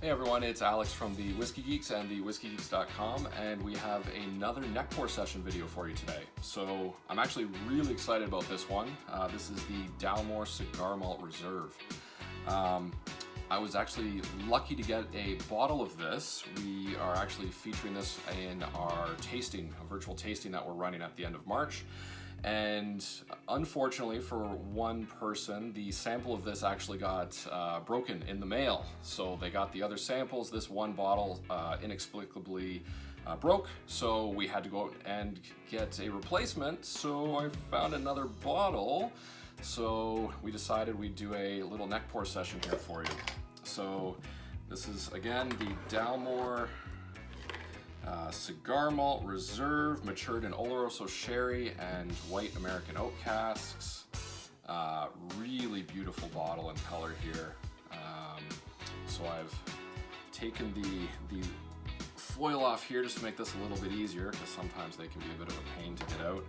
Hey everyone, it's Alex from the Whiskey Geeks and the whiskygeeks.com, and we have another neck pour session video for you today. So I'm actually really excited about this one. This is the Dalmore Cigar Malt Reserve. I was actually lucky to get a bottle of this. We are actually featuring this in our tasting, a virtual tasting that we're running at the end of March. And unfortunately for one person, the sample of this actually got broken in the mail. So they got the other samples. This one bottle inexplicably broke. So we had to go out and get a replacement. So I found another bottle. So we decided we'd do a little neck pour session here for you. So this is, again, the Dalmore Cigar Malt Reserve, matured in oloroso sherry and white American oak casks. Really beautiful bottle and color here. So I've taken the foil off here just to make this a little bit easier, because sometimes they can be a bit of a pain to get out.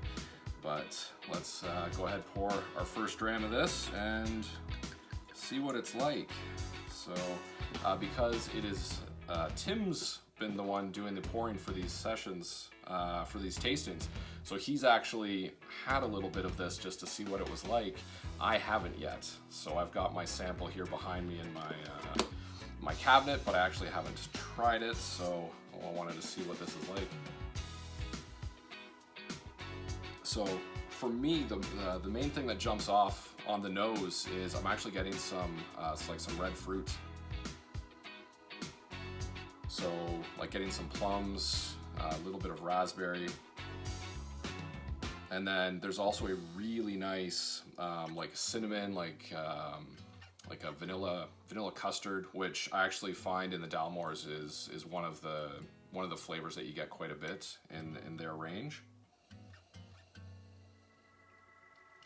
But let's go ahead, pour our first dram of this and see what it's like. So because it is Tim's been the one doing the pouring for these sessions, for these tastings. So he's actually had a little bit of this just to see what it was like. I haven't yet. So I've got my sample here behind me in my cabinet, but I actually haven't tried it. So I wanted to see what this is like. So for me, the main thing that jumps off on the nose is I'm actually getting some, like some red fruit. So like getting some plums, a little bit of raspberry. And then there's also a really nice like cinnamon, like a vanilla custard, which I actually find in the Dalmores is one of the flavors that you get quite a bit in their range.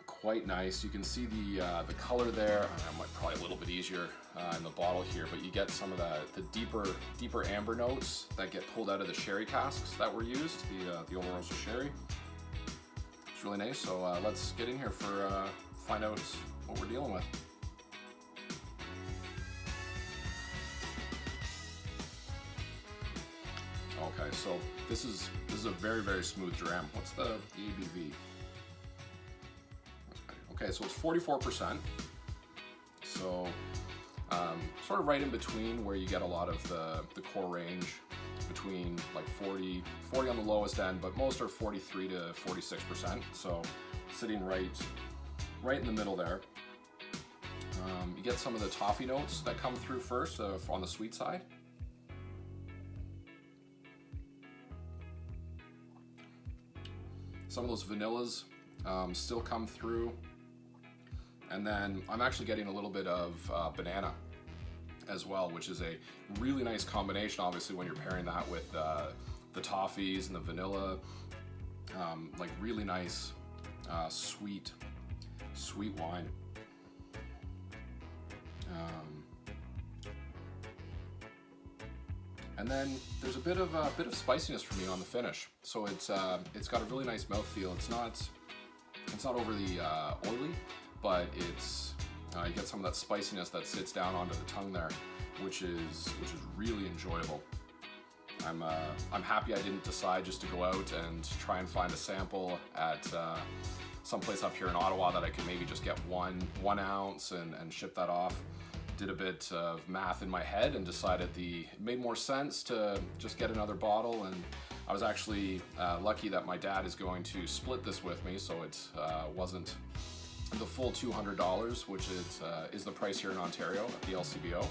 Quite nice. You can see the color there. Probably a little bit easier in the bottle here, but you get some of the deeper amber notes that get pulled out of the sherry casks that were used, the oloroso sherry. It's really nice. So let's get in here for find out what we're dealing with. Okay, so this is a very smooth dram. What's the ABV? Okay, so it's 44%, so sort of right in between where you get a lot of the core range, between like 40 on the lowest end, but most are 43 to 46%, so sitting right in the middle there. You get some of the toffee notes that come through first on the sweet side. Some of those vanillas still come through. And then I'm actually getting a little bit of banana as well, which is a really nice combination, obviously, when you're pairing that with the toffees and the vanilla. Like really nice, sweet wine. And then there's a bit of spiciness for me on the finish. So it's got a really nice mouthfeel. It's not overly oily, but it's you get some of that spiciness that sits down onto the tongue there, which is really enjoyable. I'm happy I didn't decide just to go out and try and find a sample at someplace up here in Ottawa that I could maybe just get one ounce and ship that off. Did a bit of math in my head and decided it made more sense to just get another bottle. And I was actually lucky that my dad is going to split this with me, so it wasn't the full $200, which is the price here in Ontario at the LCBO.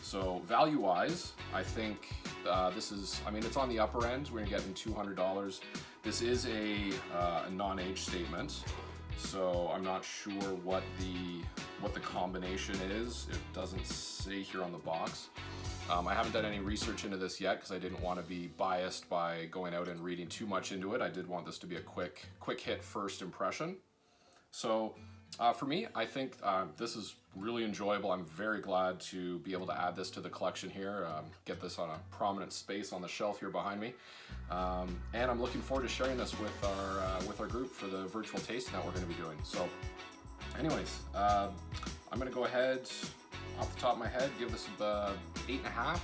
So value-wise, I think this is, it's on the upper end. We're getting $200. This is a non-age statement, so I'm not sure what the combination is. It doesn't say here on the box. I haven't done any research into this yet because I didn't want to be biased by going out and reading too much into it. I did want this to be a quick hit first impression. So for me, I think this is really enjoyable. I'm very glad to be able to add this to the collection here, get this on a prominent space on the shelf here behind me. And I'm looking forward to sharing this with our group for the virtual tasting that we're going to be doing. So anyways, I'm going to go ahead, off the top of my head, give this 8.5.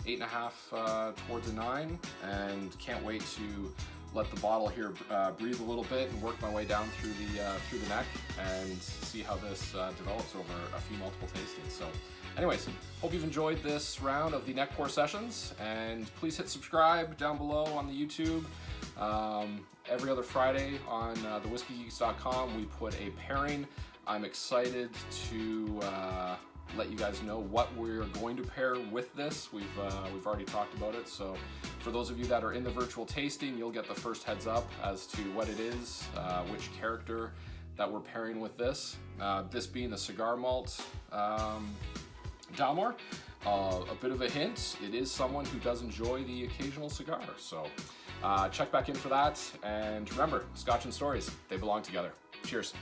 8.5 towards a 9, and can't wait to let the bottle here breathe a little bit and work my way down through the neck and see how this develops over a few multiple tastings. So anyways, hope you've enjoyed this round of the neck pour sessions, and please hit subscribe down below on the YouTube. Every other Friday on thewhiskeygeeks.com we put a pairing. I'm excited to let you guys know what we're going to pair with this. We've already talked about it, so for those of you that are in the virtual tasting, you'll get the first heads up as to what it is, which character that we're pairing with this. This being the Cigar Malt Dalmore. A bit of a hint, it is someone who does enjoy the occasional cigar, so check back in for that, and remember, Scotch and stories, they belong together. Cheers.